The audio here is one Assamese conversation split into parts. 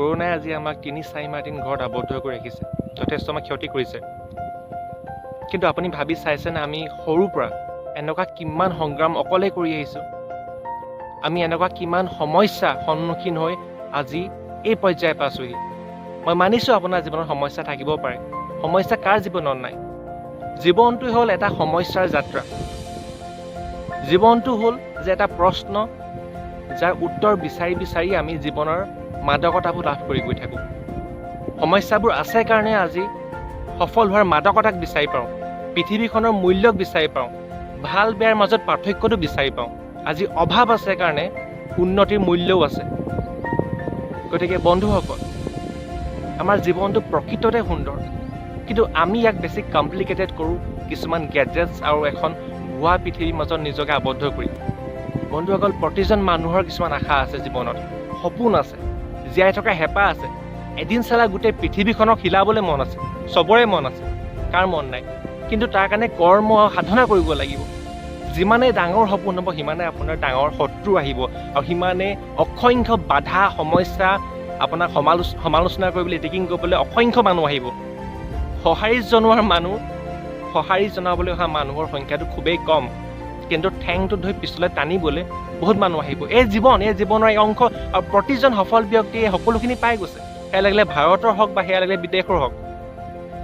কৰোনাই আজি আমাক ৩-৪ দিন ঘৰত আবদ্ধ কৰি ৰাখিছে, যথেষ্ট আমাক ক্ষতি কৰিছে। কিন্তু আপুনি ভাবি চাইছেনে আমি সৰুৰ পৰা এনেকুৱা কিমান সংগ্ৰাম অকলে কৰি আহিছোঁ? আমি এনেকুৱা কিমান সমস্যা সন্মুখীন হৈ আজি এই পৰ্যায় পাইছোঁহি। মই মানিছোঁ আপোনাৰ জীৱনত সমস্যা থাকিব পাৰে, সমস্যা কাৰ জীৱনত নাই? জীৱনটো হ'ল এটা সমস্যাৰ যাত্ৰা। জীৱনটো হ'ল যে এটা প্ৰশ্ন যাৰ উত্তৰ বিচাৰি বিচাৰি আমি জীৱনৰ মাদকতাবোৰ লাভ কৰি গৈ থাকোঁ। সমস্যাবোৰ আছে কাৰণে আজি সফল হোৱাৰ মাদকতাক বিচাৰি পাওঁ, পৃথিৱীখনৰ মূল্যক বিচাৰি পাওঁ, ভাল বেয়াৰ মাজত পাৰ্থক্যটো বিচাৰি পাওঁ। আজি অভাৱ আছে কাৰণে উন্নতিৰ মূল্যও আছে। গতিকে বন্ধুসকল, আমাৰ জীৱনটো প্ৰকৃততে সুন্দৰ, কিন্তু আমি ইয়াক বেছি কমপ্লিকেটেড কৰোঁ কিছুমান গেজেটছ আৰু এখন ভুৱা পৃথিৱীৰ মাজত নিজকে আবদ্ধ কৰি। বন্ধুসকল, প্ৰতিজন মানুহৰ কিছুমান আশা আছে জীৱনত, সপোন আছে, জীয়াই থকা হেঁপাহ আছে। এদিন চালা গোটেই পৃথিৱীখনক হিলাবলৈ মন আছে, চবৰে মন আছে, কাৰ মন নাই? কিন্তু তাৰ কাৰণে কৰ্ম সাধনা কৰিব লাগিব। যিমানে ডাঙৰ সপোন হ'ব সিমানে আপোনাৰ ডাঙৰ শত্ৰু আহিব, আৰু সিমানে অসংখ্য বাধা সমস্যা আপোনাক সমালোচনা কৰিবলৈ এটেকিং কৰিবলৈ অসংখ্য মানুহ আহিব। সঁহাৰি জনাবলৈ অহা মানুহৰ সংখ্যাটো খুবেই কম, কিন্তু ঠেংটো ধৰি পিছলৈ টানিবলৈ বহুত মানুহ আহিব। এই জীৱনৰ এই অংশ, আৰু প্ৰতিজন সফল ব্যক্তিয়ে সকলোখিনি পাই গৈছে, সেয়া লাগিলে ভাৰতৰ হওক বা সেয়া লাগিলে বিদেশৰ হওক।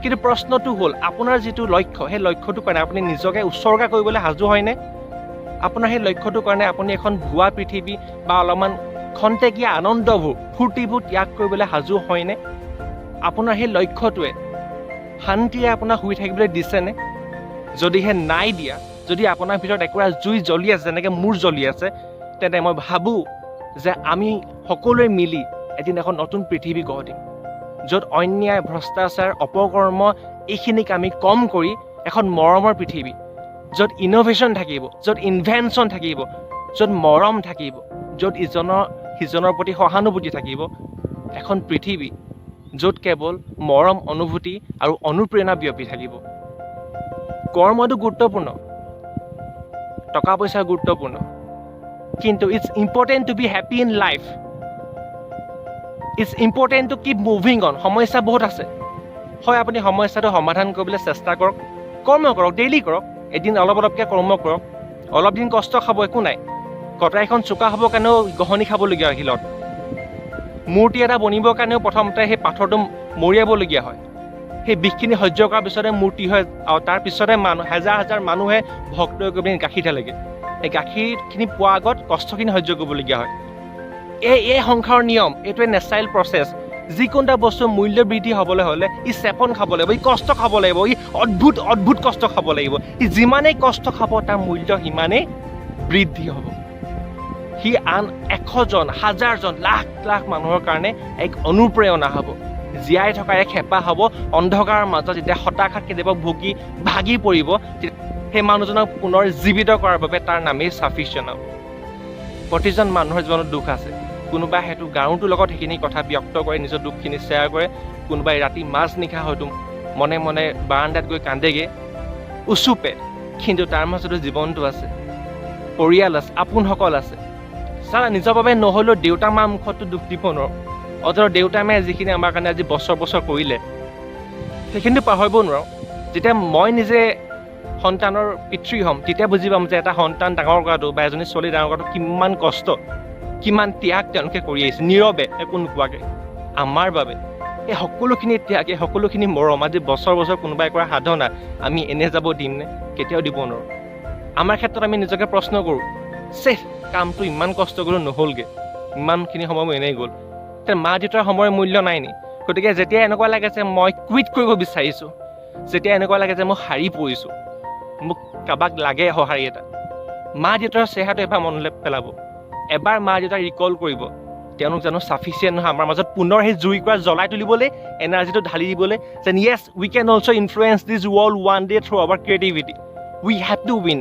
কিন্তু প্ৰশ্নটো হ'ল আপোনাৰ যিটো লক্ষ্য, সেই লক্ষ্যটোৰ কাৰণে আপুনি নিজকে উৎসৰ্গা কৰিবলৈ সাজু হয়নে? আপোনাৰ সেই লক্ষ্যটোৰ কাৰণে আপুনি এখন ভুৱা পৃথিৱী বা অলপমান খন্তেকীয়া আনন্দবোৰ, ফূৰ্তিবোৰ ত্যাগ কৰিবলৈ সাজু হয়নে? আপোনাৰ সেই লক্ষ্যটোৱে শান্তিৰে আপোনাক শুই থাকিবলৈ দিছেনে? যদিহে নাই দিয়া, যদি আপোনাৰ ভিতৰত একোৰা জুই জ্বলি আছে, যেনেকৈ মোৰ জ্বলি আছে, তেন্তে মই ভাবোঁ যে আমি সকলোৱে মিলি এদিন এখন নতুন পৃথিৱী গঢ় দিম, য'ত অন্যায়, ভ্ৰষ্টাচাৰ, অপকৰ্ম এইখিনিক আমি কম কৰি এখন মৰমৰ পৃথিৱী, য'ত ইন'ভেশ্যন থাকিব, য'ত ইনভেনশ্যন থাকিব, য'ত মৰম থাকিব, য'ত সিজনৰ প্ৰতি সহানুভূতি থাকিব। এখন পৃথিৱী য'ত কেৱল মৰম, অনুভূতি আৰু অনুপ্ৰেৰণা বিয়পি থাকিব। কৰ্মটো গুৰুত্বপূৰ্ণ, টকা পইচা গুৰুত্বপূৰ্ণ, কিন্তু it's important to be happy in life. It's important to keep moving on. সমস্যা বহুত আছে, হয় আপুনি সমস্যাটো সমাধান কৰিবলৈ চেষ্টা কৰক, কৰ্ম কৰক, ডেইলি কৰক, এদিন অলপকৈ কৰ্ম কৰক, অলপ দিন কষ্ট খাব, একো নাই। কটাৰীখন চোকা হ'বৰ কাৰণেও গহনি খাবলগীয়া হয় শিলত। মূৰ্তি এটা বনিবৰ কাৰণেও প্ৰথমতে সেই পাথৰটো মৰিয়াবলগীয়া হয়। সেই বিষখিনি সহ্য কৰাৰ পিছতে মূৰ্তি হয়, আৰু তাৰ পিছতে হাজাৰ হাজাৰ মানুহে ভক্ত কৰি পিনি গাখীৰ ঢালেগৈ। সেই গাখীৰখিনি পোৱাৰ আগত কষ্টখিনি সহ্য কৰিবলগীয়া হয়। এই সংসাৰৰ নিয়ম, এইটোৱে নেচাৰেল প্ৰচেছ। যিকোনো এটা বস্তুৰ মূল্য বৃদ্ধি হ'বলৈ হ'লে ই চেপন খাব লাগিব, ই কষ্ট খাব লাগিব, ই অদ্ভুত কষ্ট খাব লাগিব। ই যিমানেই কষ্ট খাব তাৰ মূল্য সিমানেই বৃদ্ধি হ'ব। সি আন 100জন, 1000জন, লাখ মানুহৰ কাৰণে এক অনুপ্ৰেৰণা হ'ব, জীয়াই থকা এক হেঁপাহ হ'ব। অন্ধকাৰৰ মাজত যেতিয়া হতাশাত কেতিয়াবা ভাগি পৰিব, সেই মানুহজনক পুনৰ জীৱিত কৰাৰ বাবে তাৰ নামেই চাফিচিয়েণ্ট হ'ব। প্ৰতিজন মানুহৰ জীৱনত দুখ আছে, কোনোবাই হয়তো গাঁৱটোৰ লগত সেইখিনি কথা ব্যক্ত কৰে, নিজৰ দুখখিনি শ্বেয়াৰ কৰে। কোনোবাই ৰাতি মাজনিশা হয়তো মনে মনে বাৰাণ্ডাত গৈ কান্দেগে উচুপে, কিন্তু তাৰ মাজতো জীৱনটো আছে, পৰিয়াল আছে, আপোনসকল আছে। চালা, নিজৰ বাবে নহ'লেও দেউতা মা মুখততো দুখ দিব নোৱাৰোঁ। অথচ দেউতা মায়ে যিখিনি আমাৰ কাৰণে আজি বছৰ কৰিলে, সেইখিনিতো পাহৰিব নোৱাৰোঁ। যেতিয়া মই নিজে সন্তানৰ পিতৃ হ'ম, তেতিয়া বুজি পাম যে এটা সন্তান ডাঙৰ কৰাটো বা এজনী ছোৱালী ডাঙৰ কৰাটো কিমান কষ্ট, কিমান ত্যাগ তেওঁলোকে কৰি আহিছে, নীৰৱে একো নোকোৱাকৈ আমাৰ বাবে। এই সকলোখিনি ত্যাগ, এই সকলোখিনি মৰম, আজি বছৰ কোনোবাই কৰা সাধনা আমি এনে যাব দিমনে? কেতিয়াও দিব নোৱাৰোঁ। আমাৰ ক্ষেত্ৰত আমি নিজকে প্ৰশ্ন কৰোঁ, কামটো ইমান কষ্ট কৰিও নহ'লগৈ, ইমানখিনি সময় মোৰ এনেই গ'ল। মা দেউতাৰ সময়ৰ মূল্য নাই নি? গতিকে যেতিয়া এনেকুৱা লাগে যে মই কুইট কৰিব বিচাৰিছোঁ, যেতিয়া এনেকুৱা লাগে যে মই হাৰি পৰিছোঁ, মোক কাৰোবাক লাগে সঁহাৰি এটা, মা দেউতাৰ চেহেৰাটো এবাৰ মনলৈ পেলাব, এবাৰ মা দেউতাক ৰিকল কৰিব। তেওঁলোক জানো চাফিচিয়েণ্ট নহয় আমাৰ মাজত পুনৰ সেই জুইকুৰা জ্বলাই তুলিবলৈ, এনাৰ্জিটো ঢালি দিবলৈ, যেন য়েছ we can also' influence this world one day through our creativity. We have to win.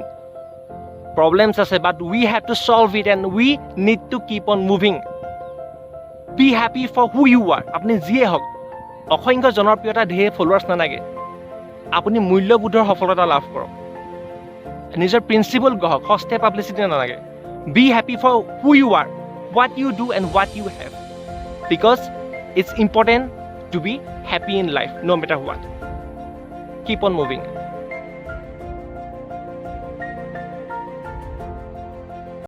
Problems আছে, but we have to solve it and we need to keep on moving. Be happy for who you are. আপুনি যিয়ে হওক, অসংখ্য জনপ্ৰিয়তা, ঢেৰ ফলোৱাৰ্ছ নালাগে, আপুনি মূল্যবোধৰ সফলতা লাভ কৰক, নিজৰ প্ৰিন্সিপল গঢ়ক, সস্তীয়া পাব্লিচিটি নালাগে। Be happy for who you are, what you do and what you have, because It's important to be happy in life, no matter what. Keep on moving.